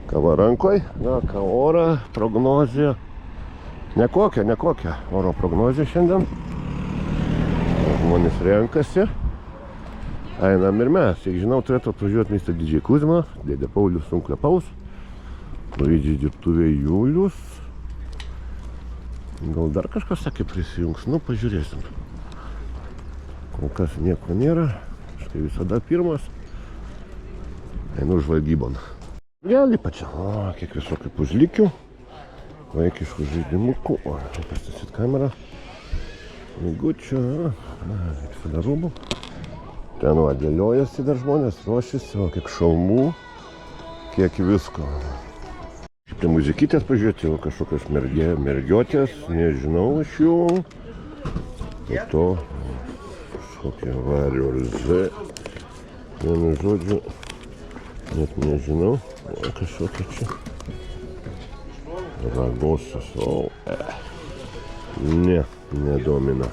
Kava rankoj, na, ką orą, prognozija. Nekokia oro prognozija šiandien. Žmonės renkasi. Einam ir mes. Kiek žinau, turėtų atvažiuoti miestą Didžiai Kuzmą, dėdė Paulius Sunklepaus, Luidžiai dirbtuvė Julius. Gal dar kažkas sakė prisijungs, nu pažiūrėsim. Kol kas nieko nėra, štai visada pirmas. Einu žvalgybon. Gali pačia, kiek visokių puzlikių, vaikiškų žaidimukų, pastatyt kamerą, migučių, visada rūbų. Ten dėliojasi dar žmonės, ruošiasi, o kiek šalmų, kiek visko. Šitai muzikytės pažiūrėti, o kažkokios mergiotės, nežinau iš jų. Po to kažkokie variolze, vienu žodžiu, net nežinau, kažkokia čia. Ragosas, nedomina.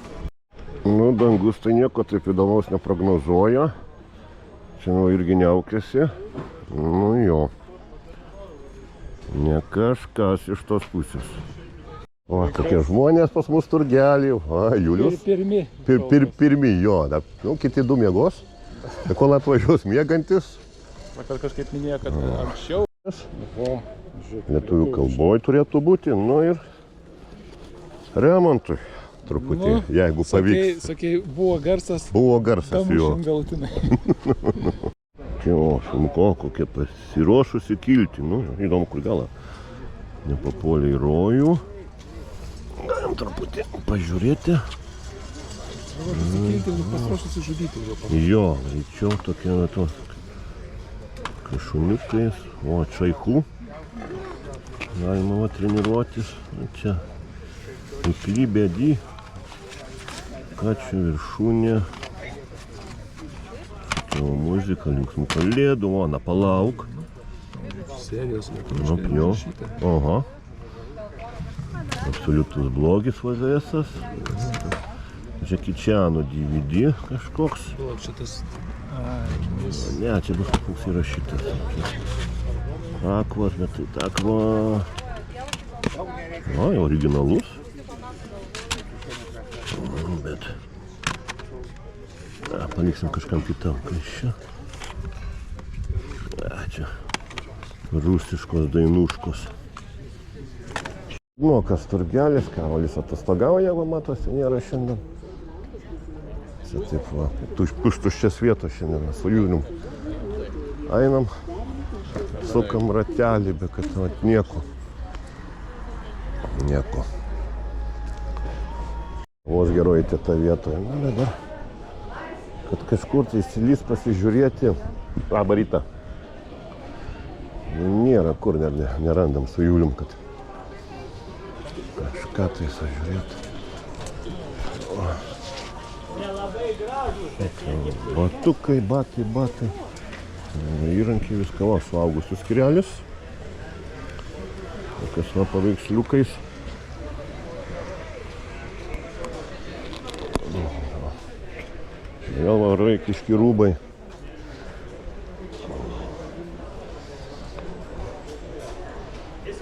Nu, dangus tai nieko taip įdomaus neprognozuoja. Čia irgi neaukėsi. Nu jo. Ne kažkas iš tos pusės. O, kokie žmonės pas mus turgelį. Julius. Pirmi, jo. Nu, kiti du miegos. Kol atvažiuos miegantis. Vakar kažkaip minėjo, kad anksčiau. Lietuvių kalboj turėtų būti. Nu ir remontui. Truputį, jeigu pavyks. Sakei, buvo garsas. Buvo garsas, jo. Galutinai. O, šimko, kokie pasiruošusi kilti. Nu, įdomu, kur galą. Nepapuolė į rojų. Galim truputį pažiūrėti. Pasiruošusi žudyti. Jo, greičiau tokie to šuniukais. O, čaichų. Galima treniruotis. Čia įkly bėdį. Kačių viršūnė. Tokia muzika, linksmų kalėdų. O, na, palauk. Serijos Jo. Oho. Absoliutus blogis VHS-as. Jackie Chano DVD kažkoks. Ne, čia bus koks įrašytas. Akvas, bet tai akva. Ai, originalus. Bet paliksim kažkam kitam. Kas čia? Čia rusiškos dainuškos. Nu, kas turgelis, Karolis atostogauja, va, matosi, nėra šiandien. Čia taip, va, tuščias vietos šiandien, su Julium. Einam, sukam ratelį, bet kad nieko. Nieko. Vos geroji teta vietoje. Na, bet dar, kad kažkur tai įsilys pasižiūrėti. Labą rytą. Nėra kur, nerandam su Julium, kad kažką tai sužiūrėti. Batukai, batai. Įrankiai viską, va, suaugusių skirelis. Tokias, va, paveiksliukais. Vėl va, raikiški rūbai.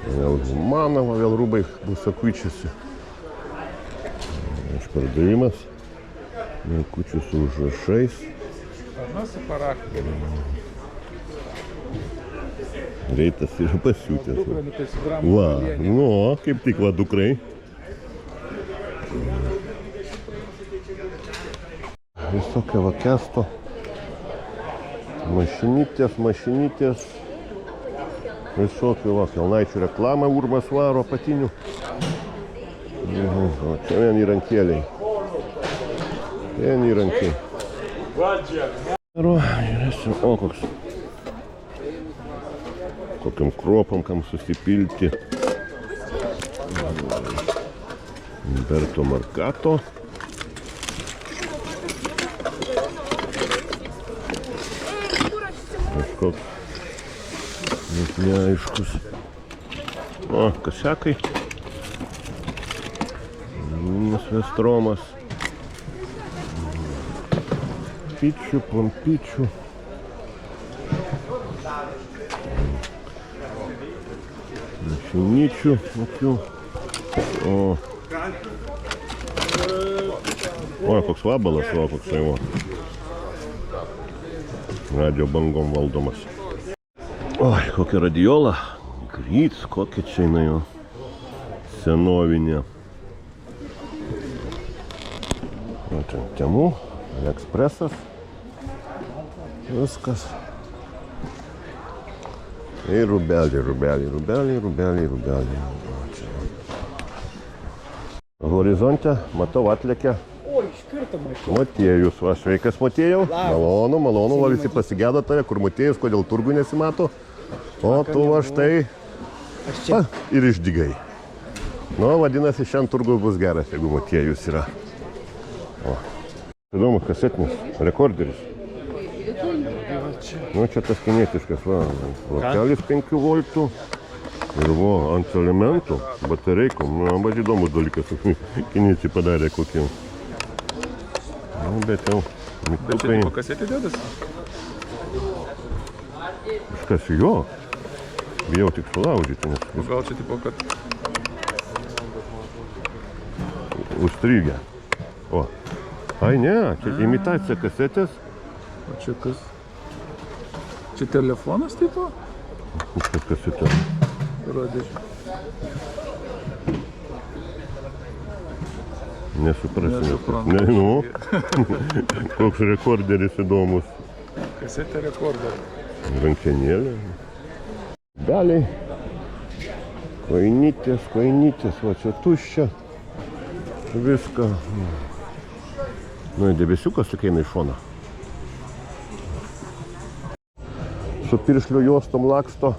Vėl manoma, vėl rūbai bus akuičiasi. Išpardavimas. Kučių su užrašais. Reitas yra pasiūtęs. Va, nu, kaip tik va dukrai. Visokia va kesto. Mašinytės. Visokių va, kelnaičių reklamą Urmas varo apatinių. O čia vien įrankėliai. Žiūrėsim, o koks. Kokiam kruopam, kam susipilti. Umberto Marcato. Kažkoks net neaiškus. O, kasiakai. Vestromas. Pičių, pompičių. Mašinyčių tokių. O, koks vabalas, o, koks jau. Radio bangom valdomas. Oi, kokia radiola. Gryts, kokia čia jinai jau. Senovinė. O, čia Temu, Ekspresas. Viskas. Ir rubeliai. Horizonte, matau, atlėkia. O, iš karto mačiau. Motiejus, va, sveikas Motiejau. Malonu, va, visi pasigėdo tave, kur Motiejus, kodėl turgų nesimato. O tu va štai ir išdygai. Nu, vadinasi, šiandien turgus bus geras, jeigu Motiejus yra. O. Įdomus kasetinis rekorderis. Nu, čia tas kinetiškas, va, lokelis 5 voltų ir va, ant elementų, batareikom, nu, man įdomus dalykas, kiniečiai padarė kokie. Nu, bet jau, Bet čia tipo kasetė dėdas? Kažkas jo, bijau tik sulaužyti, nes Gal čia tipo, kad... užstrigę. O, ai ne, čia imitacija kasetės. O čia kas? Čia telefonas tipo? Kažkas kasetė. Rodė. Nesuprasi. Nesuprantu. Ne, nu, koks rekorderis įdomus. Kasetė rekordą. Rankenėlė. Daliai. Koinytės, va čia tuščia. Viską. Nu, debesiukas ateina į šoną. Su piršlių juostom laksto.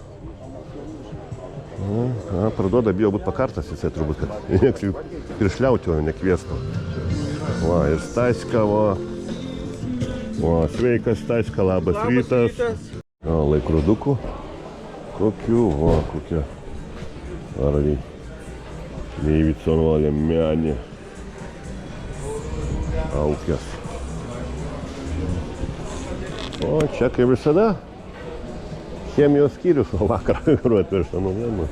Parduoda, bijo būt pakartas jisai turbūt, kad nieks jų piršliauti, o nekviestų. Va, ir Staška, va. Va, sveikas Staška, labas rytas. O, laikrodukų. Kokių, va, kokie. Argi. Davidson, va, Lemianė. Aukės. O, čia kaip visada. Chemijos skyrius, o vakar atvežta naujiena.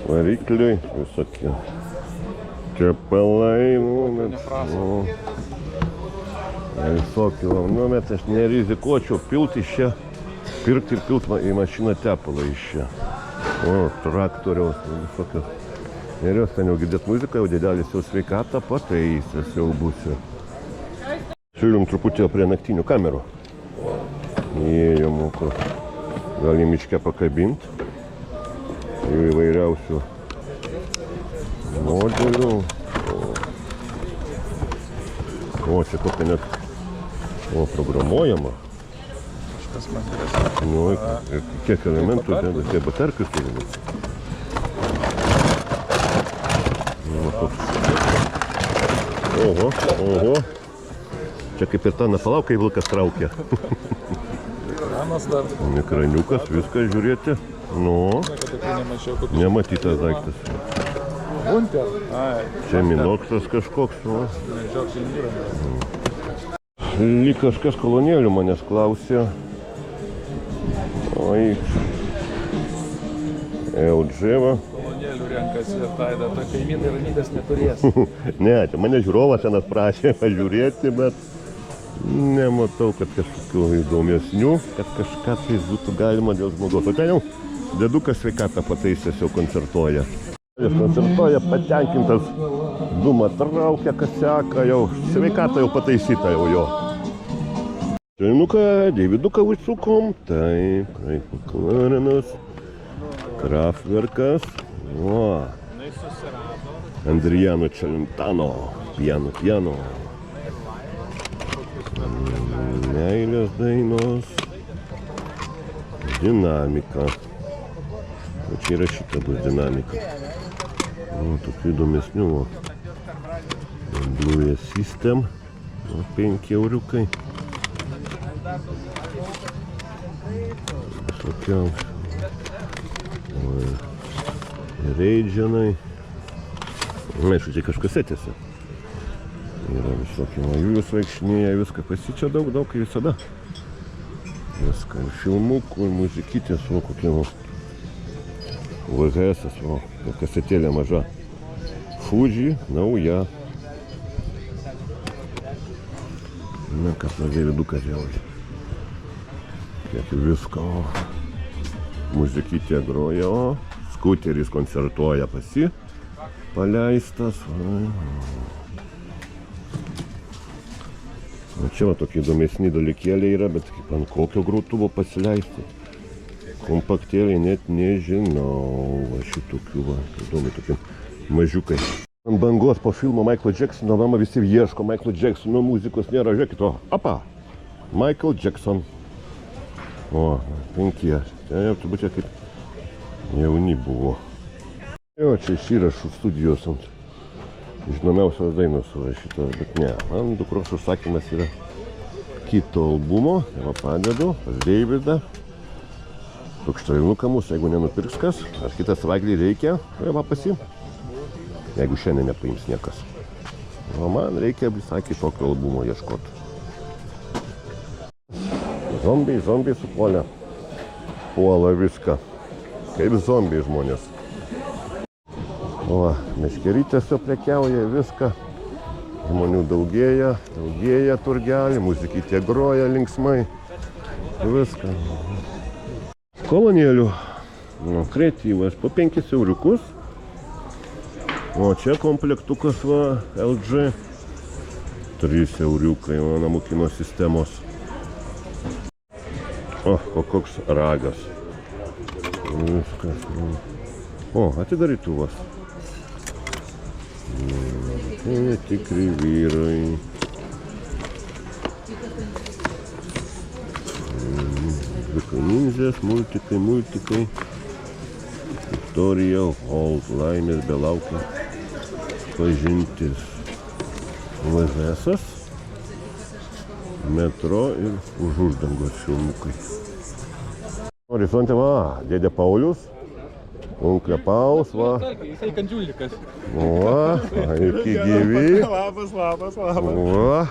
Varikliai visokie. Čepalai, visokių. Nu, bet aš nerizikuočiau pilti iš čia. Pirkti ir pilti į mašiną tepalą iš čia. O, traktoriaus, visokios. Ir jos ten jau girdėt muziką, jau didelis jau sveikatą pataisęs jau būsiu. Siūlium truputį prie naktinių kamerų. Įėjom, kur gali miške pakabinti. Jų įvairiausių modelių. O, čia kokia net programuojama. Kažkas man geresnė. Nu, ir kiek elementų, tie baterkius turi. Oho. Čia kaip ir ta nepalauk, kai vilkas traukia. Ekranas dar. Ekraniukas, viską žiūrėti. Nu, nematytas daiktas. Bunter. Ai. Čia minoksas kažkoks. Nežinau, čia nėra. Lyg kažkas kolonėlių manęs klausė. Oi. LG va. Kolonėlių renkasi ir taida, ta kaimynai ramybės neturės. Ne, čia mane žiūrovas senas prašė pažiūrėti, bet nematau, kad kažkokių įdomesnių, kad kažką tai būtų galima dėl žmogaus. O ten jau dedukas sveikatą pataisęs jau koncertuoja. Jis koncertuoja patenkintas, dūmą traukia, kas seka, jau sveikatą jau pataisyta jau jo. Tai nu ką, Deividuką užsukom, taip, kaip McLarenas, Kraftwerkas, o, Andriano Celentano, piano. Meilės dainos, dinamika. O čia yra šita bus dinamika. O, tokių įdomesnių. Blue System, 5 euriukai. Visokiausių. Reidžianai. Aišku, čia kažkasetėse. Yra visokie Julius vaikštinėja, viską pasičia daug, kaip visada. Viską, ir filmukų, ir muzikytės, o kokie VHS, o kasetėlė maža. Fuji, nauja. Na, kas nuo Deividukas jau. Kiek visko. Muzikytė groja, o skuteris koncertuoja pasi. Paleistas. O čia va tokie įdomesni dalykėliai yra, bet kaip ant kokio grotuvo pasileisti. Kompaktėliai net nežinau. Va šitokių, va, įdomi tokie mažiukai. Ant bangos po filmo Michael Jacksono, mama visi ieško Michael Jacksono, muzikos nėra, žiūrėkit, o, apa, Michael Jackson. O, penkie, ten jau turbūt čia kaip jauni buvo. Jo, čia iš įrašų studijos ant žinomiausios dainos surašytos, bet ne, man dukros užsakymas yra kito albumo, va padedu, pas Deividą. Tukštarinuką mūsų, jeigu nenupirks kas, ar kitą savaitgalį reikia, va pasi. Jeigu šiandien nepaims niekas. O man reikia visai kitokio albumo ieškoti. Zombiai supuolė. Puola viską. Kaip zombiai žmonės. O, meškerytės jau prekiauja viską. Žmonių daugėja turgelį, muzikytė groja linksmai. Viską. Kolonėlių. Kreatyvas po 5 euriukus. O čia komplektukas va, LG. 3 euriukai, va, namų kino sistemos. O, koks ragas. Viskas. O, atidarytuvas. Tikri vyrai. Ninjas, multikai. Victoria Holt, laimės belaukia pažintis. VHS, metro ir už uždangos filmukai. Horizonte va, dėdė Paulius, onklė Paus, va. Jisai kandžiulikas. Va, iki gyvi. Labas. Va,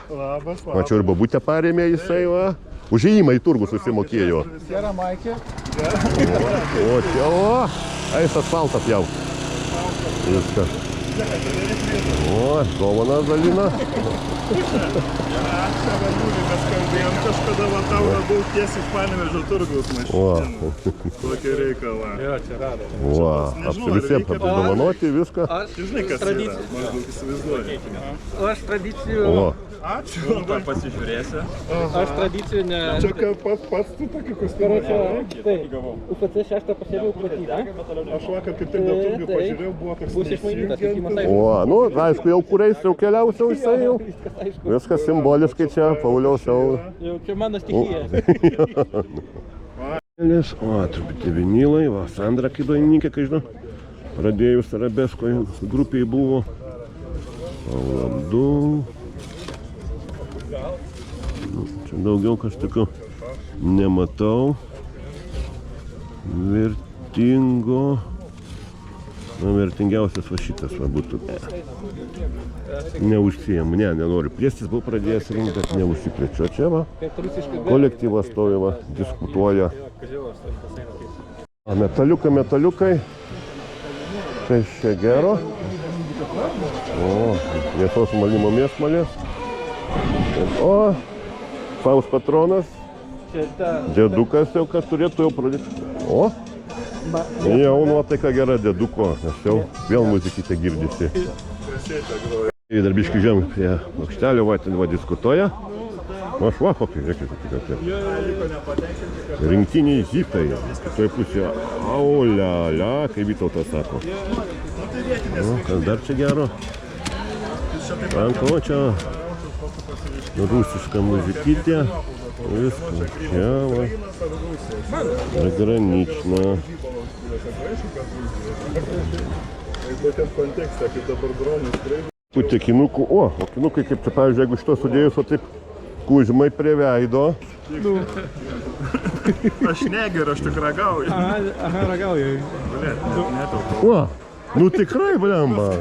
mačiau ir babutę parėmė jisai, va. Užėjimą į turgų susimokėjo. Gera Maikė. O čia, o, eis asfaltą pjaut. Viskas. O, dovaną dalina. Mes kalbėjom kažkada, va tau labiau tiesiai iš Panevėžio turgaus mašinų. Tokį reikalą. Jo, čia rado. Va, visiems apdovanoti viską. Tu žinai, kas yra, maždaug įsivaizduoju. Aš tradicijų... O, Ačiū. Pasižiūrėsi. Aš tradicijų ne... Čia kad pats tu tokį kostiumą. Taip, UPC 6 pasėliau patyrą. Aš vakar kaip tik dėl turgių pažiūrėjau, buvo toks Bus išmainytas, likimas o, nu, aišku, jau kuriais jau keliausiau jisai jau. Viskas simboliškai čia, Pauliaus jau. Jau čia mano stichija. O, truputį vinilai, va, Sandra kaip dainininkė, kai žinau, pradėjus arabeskoje grupiai buvo. Valandų. Čia daugiau kažkokio nematau. Vertingo. Na, vertingiausias va šitas va būtų. Neužsijam, nenoriu plėstis, buvau pradėjęs rinkti, bet neužsiplėčiu. Čia va, kolektyvas stovi va, diskutuoja. Metaliukai. Kas čia gero? O, mėsos malimo mėsmalės. O, Faust patronas. Dėdukas jau kas turėtų jau pradėti. O, jau nuotaika gera dėduko, nes jau vėl muzikytė girdisi. Dar biškį žem prie plokštelio, va diskutuoja. O aš va, kokie, žiūrėkit, kokie. Rinktiniai hitai. Kitoje pusėje, aulialia, kaip Vytautas sako. O, kas dar čia gero? Ranko, čia rusiška muzikytė. Viskas, čia va. Загранична. Putė kinukų, o kinukai kaip čia, pavyzdžiui, jeigu šito sudėjus, o taip kužimai prie veido. Aš negeriu, aš tik ragauju. Aha, ragauju. O, nu tikrai, blemba.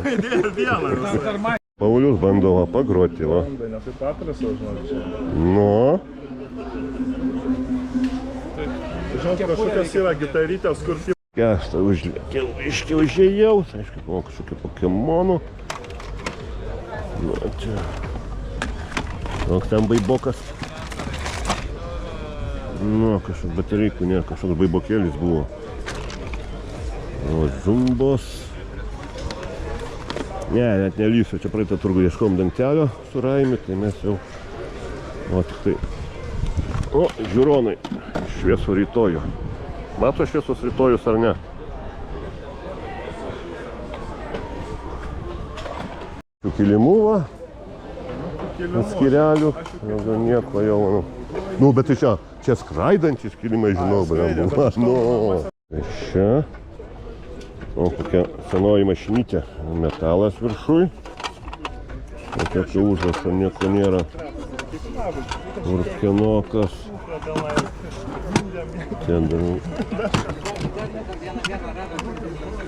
Paulius bando va pagroti, va. Nu. žinot, kažkokios yra gitarytės, kur Kestą užlėkiau, iškiau užėjau, aišku, buvo kažkokių pokemonų. Na, čia. Koks ten baibokas. Nu, kažkoks baterijų, ne, kažkoks baibokėlis buvo. O, zumbos. Ne, net nelysiu, čia praeitą turgų ieškom dangtelio su Raimi, tai mes jau... O, tik tai... O, žiūronai, šviesų rytojų. Mato šviesus rytojus ar ne? Šių kilimų va. Skirelių. Jau nieko jau, manau. Nu, bet tai čia skraidantis kilimai, žinau, bet nu. Čia. O, kokia senoji mašinytė. Metalas viršui. Kokia čia užrašo, nieko nėra. Urkenokas. Ten dar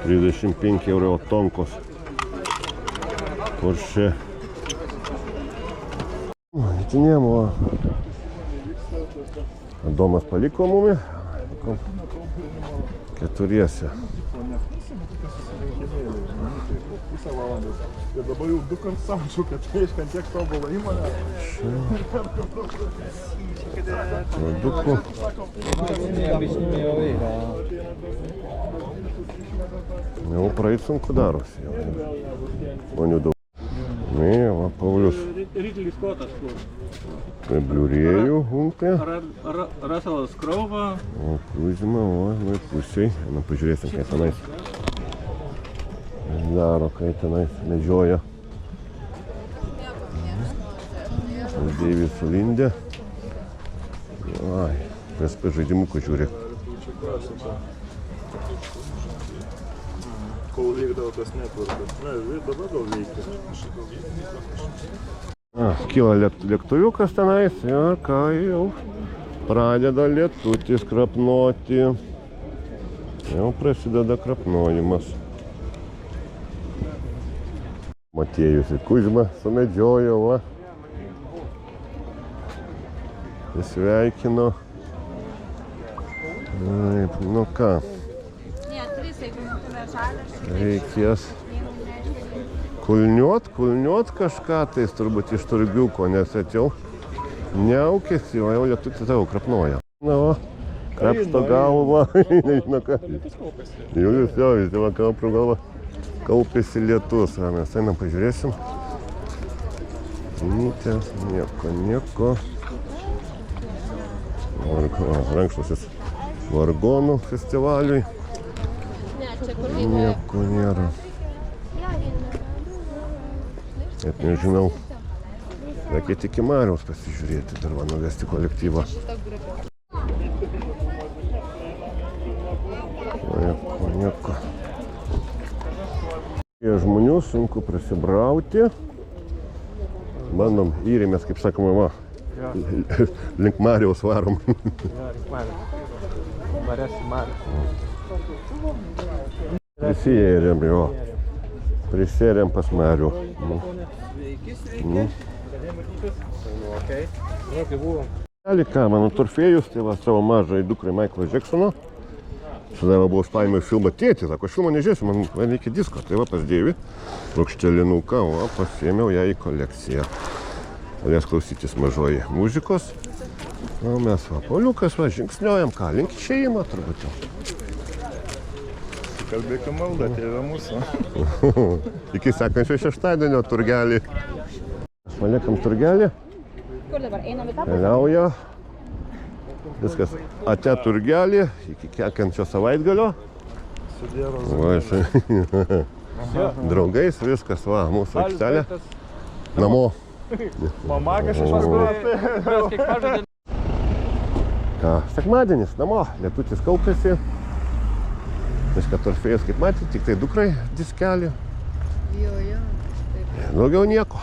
35 euro tonkos. Porsche. Įtinėjom, Adomas paliko mumi. Keturiese. Pusę valandos. Ir dabar jau 2 kartus samčiau, kad iškant tiek tobulą įmonę. Produkų. Jau praeit sunku darosi. Žmonių daug. Ne, va, Paulius. Ridley Scottas kur. Bliurėjų hunkė. Russellas Crowe. O, Kuzma, o, nu į pusiai. Na, pažiūrėsim, kaip tenais daro, kai tenais medžioja. Deivis Lindė. Ai, PSP žaidimukų žiūrėk. Kol veikdavo tas netvarkas. Na, dabar gal veikia. Kyla lėktuviukas tenais ir ką jau pradeda lietutis krapnoti. Jau prasideda krapnojimas. Motiejus ir Kuzma sumedžiojo, va. Sveikino. Taip, nu ką. Reikės kulniuot kažką tais turbūt iš turgiuko, nes atėjau neaukėsi, o jau lietutis tavo krapnoja. Na, va, krapšto galvą, nežinau ką. Julius jau, jis jau pro galvą kaupėsi lietus. Mes einam pažiūrėsim. Nytės, nieko. Rankšluosis vargonų festivaliui. Nieko nėra. Net nežinau. Reikia tik į Mariaus pasižiūrėti, dar va nuvesti kolektyvą. Nieko. Žmonių sunku prasibrauti. Bandom įrėmės, kaip sakoma, va. Link Mariaus varom. Prisijėrėm, jo. Prisėrėm pas Marių. Ką, mano Torfėjus, tai va savo mažai dukrai Michaelo Jacksono. Tada buvo paėmė filmą Tėtį, sako, aš filmą nežiūrėsiu, man reikia disko. Tai va pas Dėvį, plokštelinuką, o pasiėmiau ją į kolekciją. Galės klausytis mažoji muzikos. O mes va, Pauliukas, va, žingsniuojam, ką, link išėjimą turbūt jau. Kalbėkime maldą, tėvė mūsų. Iki sekančio šeštadienio turgelį. Paliekam turgelį. Keliauja. Viskas. Ate turgelį iki sekančio savaitgalio. Draugais viskas, va, mūsų aikštelė. Namo. Mama kažkas Ką, sekmadienis, namo, lietutis kaupėsi. Viską Torfėjus, kaip matėte, tik tai dukrai diskelį. Daugiau nieko.